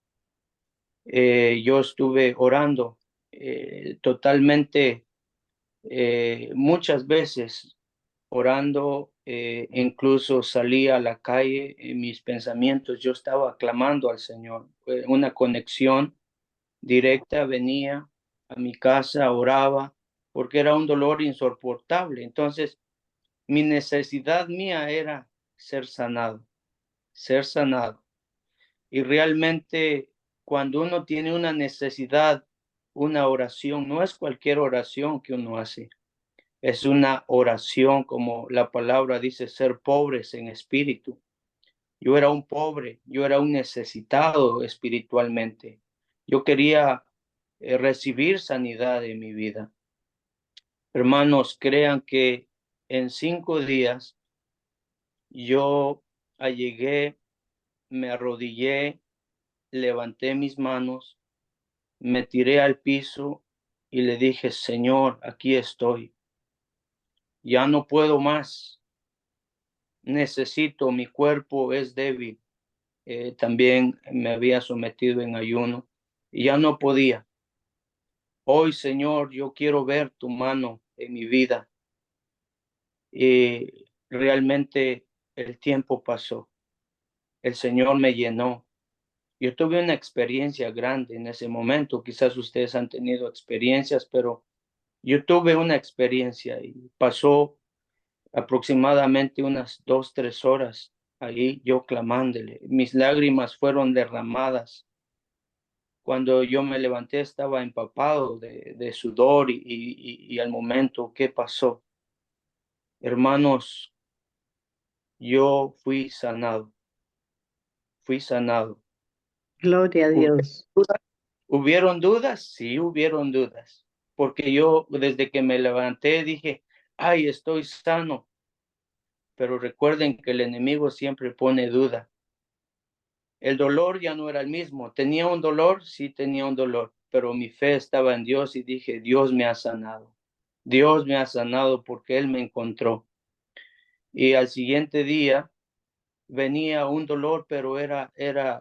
Yo estuve orando totalmente, muchas veces orando, incluso salí a la calle en mis pensamientos, yo estaba clamando al Señor. Una conexión directa, venía a mi casa, oraba, porque era un dolor insoportable. Entonces, mi necesidad mía era ser sanado, ser sanado. Y realmente cuando uno tiene una necesidad, una oración, no es cualquier oración que uno hace, es una oración como la palabra dice, ser pobres en espíritu. Yo era un pobre, yo era un necesitado espiritualmente. Yo quería recibir sanidad en mi vida. Hermanos, crean que en 5 días yo llegué, me arrodillé, levanté mis manos, me tiré al piso y le dije, Señor, aquí estoy. Ya no puedo más. Necesito, mi cuerpo es débil. También me había sometido en ayuno y ya no podía. Hoy, Señor, yo quiero ver tu mano en mi vida. Y realmente el tiempo pasó. El Señor me llenó. Yo tuve una experiencia grande en ese momento. Quizás ustedes han tenido experiencias, pero yo tuve una experiencia y pasó aproximadamente unas 2, 3 horas ahí yo clamándole. Mis lágrimas fueron derramadas. Cuando yo me levanté estaba empapado de sudor y al momento, ¿qué pasó? Hermanos, yo fui sanado. Fui sanado. Gloria a Dios. ¿Hubieron dudas? Sí, hubieron dudas. Porque yo desde que me levanté dije, ay, estoy sano. Pero recuerden que el enemigo siempre pone duda. El dolor ya no era el mismo. ¿Tenía un dolor? Sí, tenía un dolor. Pero mi fe estaba en Dios y dije, Dios me ha sanado. Dios me ha sanado porque Él me encontró. Y al siguiente día venía un dolor, pero era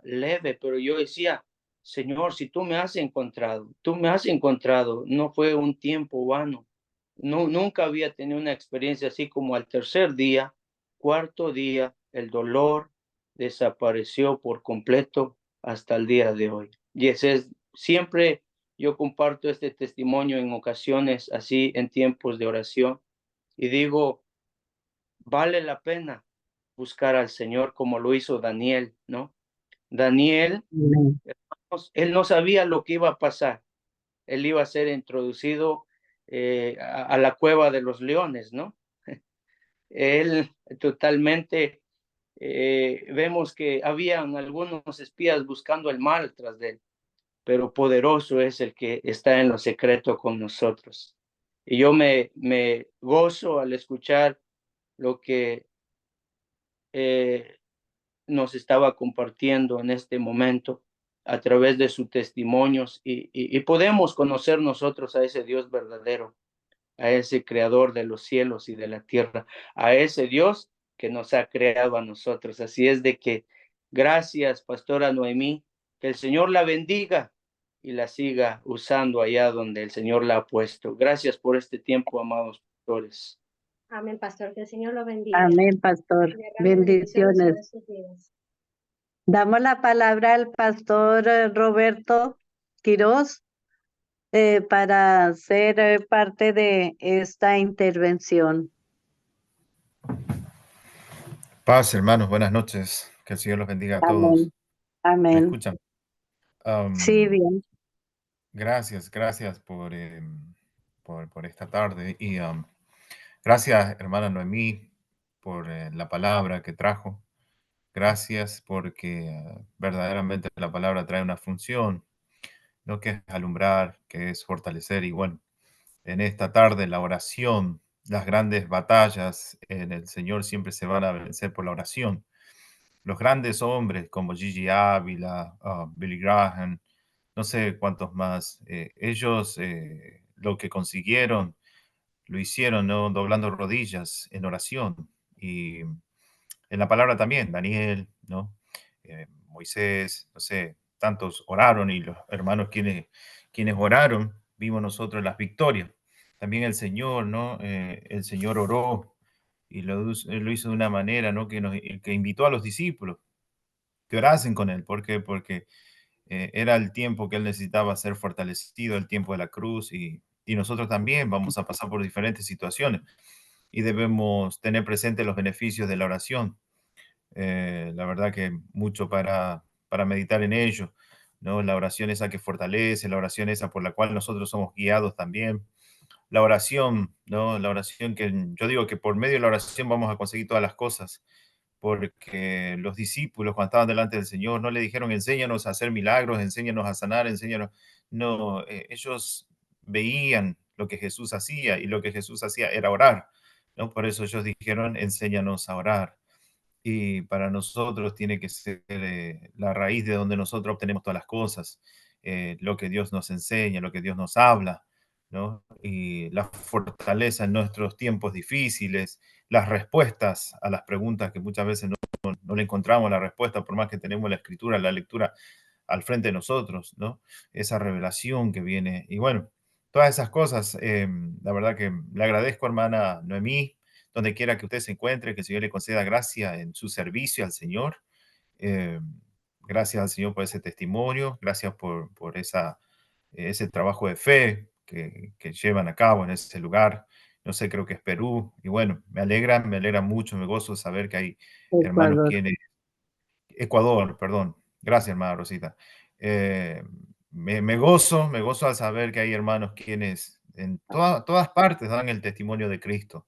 leve. Pero yo decía, Señor, si tú me has encontrado, no fue un tiempo vano. No, nunca había tenido una experiencia así como al tercer día, cuarto día, el dolor desapareció por completo hasta el día de hoy. Y ese es, siempre yo comparto este testimonio en ocasiones así en tiempos de oración y digo, vale la pena buscar al Señor como lo hizo Daniel, ¿no? Daniel, él no sabía lo que iba a pasar. Él iba a ser introducido a la cueva de los leones, ¿no? Él totalmente, vemos que habían algunos espías buscando el mal tras de él, pero poderoso es el que está en lo secreto con nosotros. Y yo me gozo al escuchar lo que nos estaba compartiendo en este momento a través de sus testimonios y podemos conocer nosotros a ese Dios verdadero, a ese creador de los cielos y de la tierra, a ese Dios que nos ha creado a nosotros. Así es de que gracias, Pastora Noemí, que el Señor la bendiga y la siga usando allá donde el Señor la ha puesto. Gracias por este tiempo, amados pastores. Amén, pastor. Que el Señor lo bendiga. Amén, pastor. Y derrame bendiciones sobre Bendiciones. sus vidas. Damos la palabra al pastor Roberto Quiroz para ser parte de esta intervención. Paz, hermanos, buenas noches. Que el Señor los bendiga a todos. Amén. ¿Me Amén. escuchan? Sí, bien. Gracias por esta tarde. Y gracias, hermana Noemí, por la palabra que trajo. Gracias porque verdaderamente la palabra trae una función, ¿no? Que es alumbrar, que es fortalecer. Y bueno, en esta tarde la oración, las grandes batallas en el Señor siempre se van a vencer por la oración. Los grandes hombres como Gigi Ávila, Billy Graham, no sé cuántos más, ellos lo que consiguieron, lo hicieron, ¿no? Doblando rodillas en oración. Y en la palabra también, Daniel, ¿no? Moisés, no sé, tantos oraron y los hermanos quienes oraron, vimos nosotros las victorias. También el Señor, ¿no? El Señor oró y lo hizo de una manera, ¿no? Que invitó a los discípulos que orasen con él. ¿Por qué? Porque era el tiempo que él necesitaba ser fortalecido, el tiempo de la cruz, y nosotros también vamos a pasar por diferentes situaciones y debemos tener presente los beneficios de la oración. La verdad que mucho para meditar en ello, ¿no? La oración esa que fortalece, la oración esa por la cual nosotros somos guiados también. La oración, ¿no? La oración que yo digo que por medio de la oración vamos a conseguir todas las cosas, porque los discípulos cuando estaban delante del Señor no le dijeron, enséñanos a hacer milagros, enséñanos a sanar, enséñanos. No, ellos veían lo que Jesús hacía y lo que Jesús hacía era orar, ¿no? Por eso ellos dijeron, enséñanos a orar. Y para nosotros tiene que ser la raíz de donde nosotros obtenemos todas las cosas, lo que Dios nos enseña, lo que Dios nos habla, ¿no? Y la fortaleza en nuestros tiempos difíciles, las respuestas a las preguntas que muchas veces no le encontramos la respuesta, por más que tenemos la escritura, la lectura al frente de nosotros, ¿no? Esa revelación que viene. Y bueno, todas esas cosas, la verdad que le agradezco, hermana Noemí, donde quiera que usted se encuentre, que el Señor le conceda gracia en su servicio al Señor. Eh, Gracias al Señor por ese testimonio, gracias por ese trabajo de fe que llevan a cabo en ese lugar. No sé, creo que es Perú. Y bueno, me alegra mucho, me gozo saber que hay hermanos Ecuador. quienes... Ecuador, perdón. Gracias, hermana Rosita. Me gozo al saber que hay hermanos quienes en todas partes dan el testimonio de Cristo.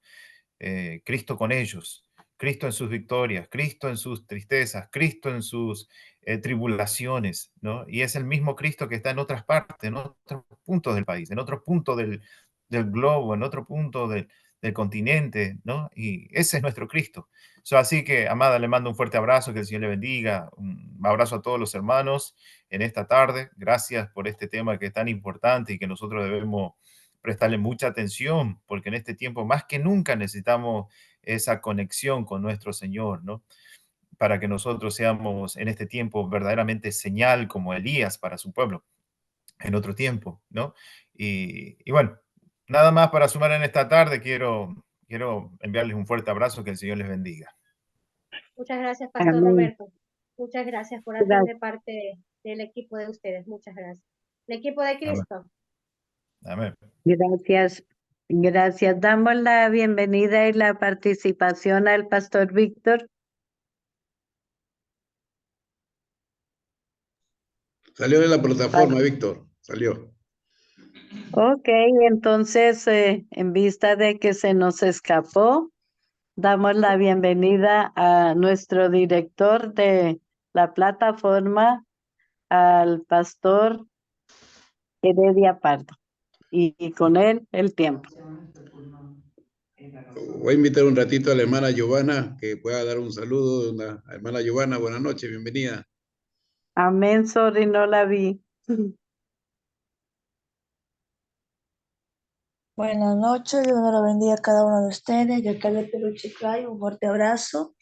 Cristo con ellos, Cristo en sus victorias, Cristo en sus tristezas, Cristo en sus tribulaciones, ¿no? Y es el mismo Cristo que está en otras partes, en otros puntos del país, en otro punto del globo, en otro punto del continente, ¿no? Y ese es nuestro Cristo. Así que, amada, le mando un fuerte abrazo, que el Señor le bendiga, un abrazo a todos los hermanos en esta tarde. Gracias por este tema que es tan importante y que nosotros debemos prestarle mucha atención, porque en este tiempo más que nunca necesitamos esa conexión con nuestro Señor, ¿no? Para que nosotros seamos en este tiempo verdaderamente señal como Elías para su pueblo en otro tiempo, ¿no? Y bueno, nada más para sumar en esta tarde, quiero enviarles un fuerte abrazo, que el Señor les bendiga. Muchas gracias, Pastor Amén. Roberto. Muchas gracias por Gracias. hacer de parte del equipo de ustedes. Muchas gracias. El equipo de Cristo. Amén. Gracias. Gracias. Damos la bienvenida y la participación al pastor Víctor. Salió de la plataforma, Víctor. Salió. Ok, entonces, en vista de que se nos escapó, damos la bienvenida a nuestro director de la plataforma, al pastor Heredia Pardo, y con él el tiempo. Voy a invitar un ratito a la hermana Giovanna que pueda dar un saludo. Hermana Giovanna, buenas noches, bienvenida. Amén, sorry, no la vi. Buenas noches, Dios me lo bendiga a cada uno de ustedes. Yo acá de Perú, Chiclay, un fuerte abrazo.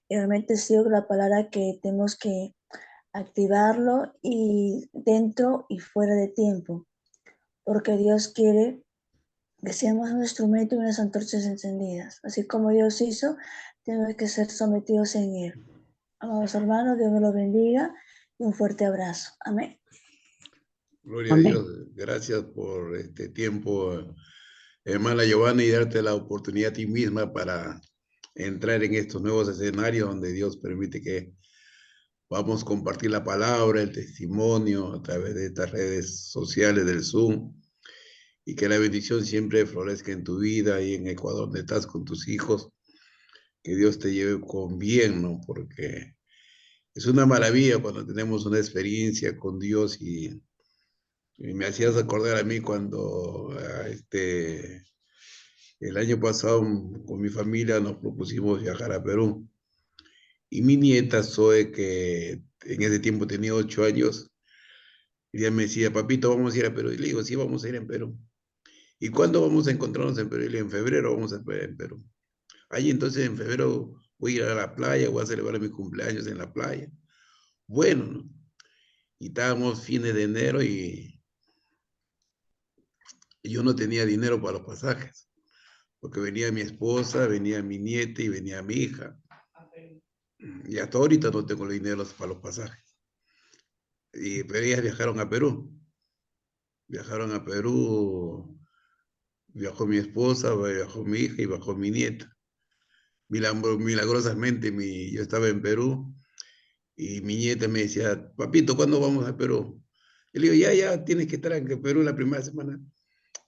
Y realmente sigo la palabra que tenemos que activarlo y dentro y fuera de tiempo, porque Dios quiere que seamos un instrumento y unas antorchas encendidas. Así como Dios hizo, tenemos que ser sometidos en Él. Amados hermanos, Dios me lo bendiga y un fuerte abrazo. Amén. Gloria a Dios. Gracias por este tiempo, hermana Giovanna, y darte la oportunidad a ti misma para entrar en estos nuevos escenarios donde Dios permite que vamos a compartir la palabra, el testimonio a través de estas redes sociales del Zoom, y que la bendición siempre florezca en tu vida y en Ecuador, donde estás con tus hijos. Que Dios te lleve con bien, ¿no? Porque es una maravilla cuando tenemos una experiencia con Dios, y me hacías acordar a mí cuando el año pasado con mi familia nos propusimos viajar a Perú. Y mi nieta Zoe, que en ese tiempo tenía 8 años, y ella me decía, papito, vamos a ir a Perú. Y le digo, sí, vamos a ir en Perú. ¿Y cuándo vamos a encontrarnos en Perú? Y le digo, en febrero vamos a estar en Perú. Ahí entonces en febrero voy a ir a la playa, voy a celebrar mi cumpleaños en la playa. Bueno, ¿no? Y estábamos fines de enero y yo no tenía dinero para los pasajes, porque venía mi esposa, venía mi nieta y venía mi hija. Y hasta ahorita no tengo los dineros para los pasajes. Pero ellas viajaron a Perú. Viajaron a Perú, viajó mi esposa, viajó mi hija y viajó mi nieta. Milagrosamente yo estaba en Perú y mi nieta me decía, papito, ¿cuándo vamos a Perú? Y le digo, ya, tienes que estar en Perú la primera semana.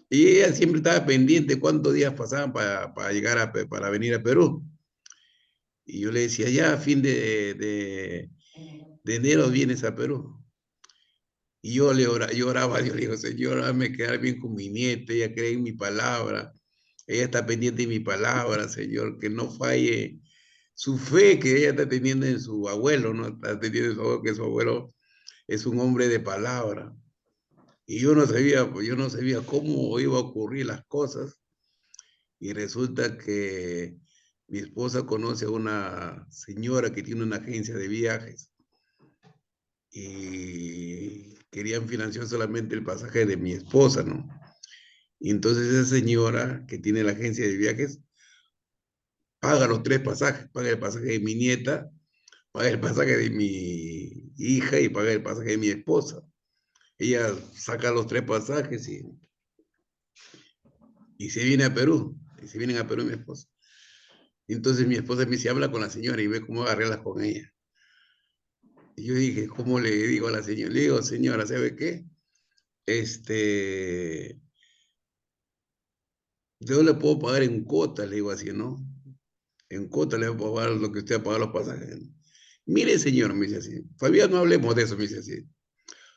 Y ella siempre estaba pendiente cuántos días pasaban para llegar para venir a Perú. Y yo le decía, ya a fin de enero vienes a Perú. Y yo oraba a Dios, le digo, Señor, hazme quedar bien con mi nieta, ella cree en mi palabra, ella está pendiente de mi palabra, Señor, que no falle su fe que ella está teniendo en su abuelo, ¿no? Está teniendo en su abuelo, que su abuelo es un hombre de palabra. Y yo no sabía cómo iba a ocurrir las cosas. Y resulta que mi esposa conoce a una señora que tiene una agencia de viajes y querían financiar solamente el pasaje de mi esposa, ¿no? Y entonces esa señora que tiene la agencia de viajes paga los 3 pasajes, paga el pasaje de mi nieta, paga el pasaje de mi hija y paga el pasaje de mi esposa. Ella saca los 3 pasajes y se viene a Perú, y se vienen a Perú mi esposa. Entonces mi esposa me dice, habla con la señora y ve cómo arreglas con ella. Y yo dije, ¿cómo le digo a la señora? Le digo, señora, ¿sabe qué? Yo le puedo pagar en cuotas, le digo así, ¿no? En cuotas le puedo pagar lo que usted ha pagado los pasajes. Mire, señor, me dice así. Todavía no hablemos de eso, me dice así.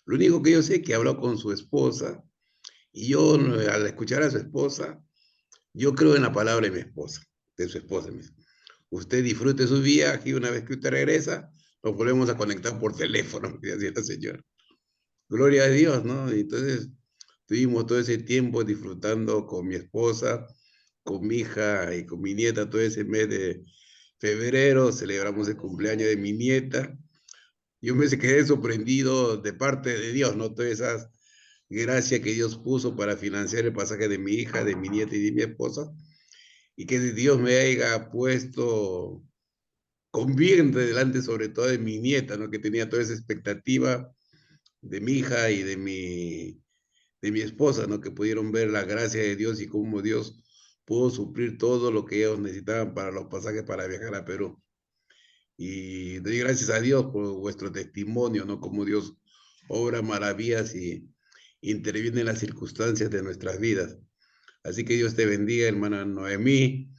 Lo único que yo sé es que habló con su esposa y yo, al escuchar a su esposa, yo creo en la palabra de mi esposa, de su esposa. Me dice, usted disfrute su viaje y una vez que usted regresa, nos volvemos a conectar por teléfono, me decía la señora. Gloria a Dios, ¿no? Y entonces tuvimos todo ese tiempo disfrutando con mi esposa, con mi hija y con mi nieta todo ese mes de febrero. Celebramos el cumpleaños de mi nieta. Yo me quedé sorprendido de parte de Dios, ¿no? Todas esas gracias que Dios puso para financiar el pasaje de mi hija, de mi nieta y de mi esposa. Y que Dios me haya puesto con bien delante, sobre todo de mi nieta, ¿no? Que tenía toda esa expectativa de mi hija y de mi esposa, ¿no? Que pudieron ver la gracia de Dios y cómo Dios pudo suplir todo lo que ellos necesitaban para los pasajes para viajar a Perú. Y doy gracias a Dios por vuestro testimonio, ¿no? Cómo Dios obra maravillas y interviene en las circunstancias de nuestras vidas. Así que Dios te bendiga, hermana Noemí.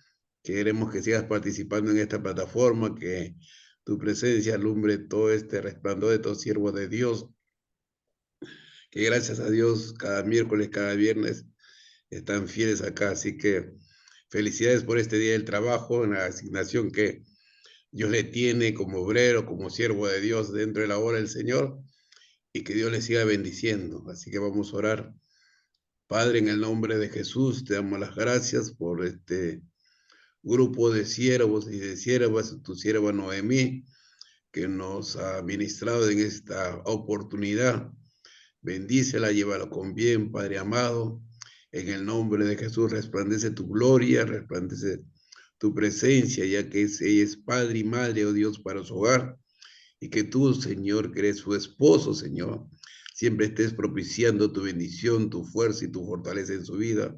Queremos que sigas participando en esta plataforma, que tu presencia alumbre todo este resplandor de todos siervos de Dios, que gracias a Dios cada miércoles, cada viernes están fieles acá. Así que felicidades por este día del trabajo, en la asignación que Dios le tiene como obrero, como siervo de Dios dentro de la obra del Señor, y que Dios le siga bendiciendo. Así que vamos a orar. Padre, en el nombre de Jesús, te damos las gracias por este grupo de siervos y de siervas, tu sierva Noemí, que nos ha ministrado en esta oportunidad. Bendícela, llévala con bien, Padre amado. En el nombre de Jesús resplandece tu gloria, resplandece tu presencia, ya que ella es padre y madre, oh Dios, para su hogar. Y que tú, Señor, que eres su esposo, Señor, siempre estés propiciando tu bendición, tu fuerza y tu fortaleza en su vida.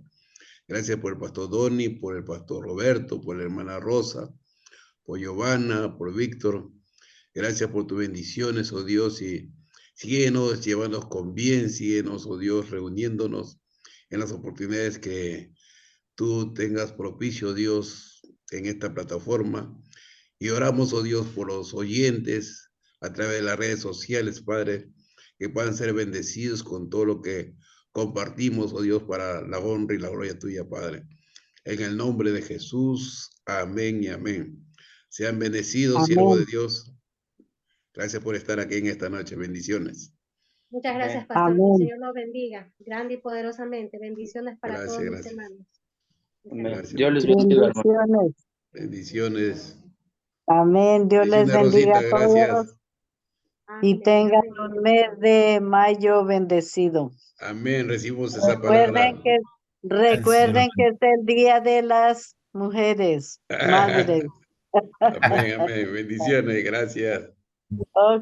Gracias por el pastor Donny, por el pastor Roberto, por la hermana Rosa, por Giovanna, por Víctor. Gracias por tus bendiciones, oh Dios, y síguenos llevándonos con bien, síguenos, oh Dios, reuniéndonos en las oportunidades que tú tengas propicio, Dios, en esta plataforma. Y oramos, oh Dios, por los oyentes a través de las redes sociales, Padre, que puedan ser bendecidos con todo lo que compartimos, oh Dios, para la honra y la gloria tuya, Padre. En el nombre de Jesús, amén y amén. Sean bendecidos, siervos de Dios. Gracias por estar aquí en esta noche. Bendiciones. Muchas gracias, Amén. pastor. Que el Amén. Señor los bendiga, grande y poderosamente. Bendiciones para todos Gracias, mis gracias. hermanos. Amén. Gracias. Dios les bendiga, hermano. Bendiciones. Bendiciones. Amén. Dios les Bendiciones, bendiga Rosita, a todos gracias. y Amén. tengan Dios un bendiga. mes de mayo bendecido. Amén. Recibimos esa palabra. Recuerden que es el Día de las Mujeres, Madres. Amén, amén. Bendiciones, gracias. Ok.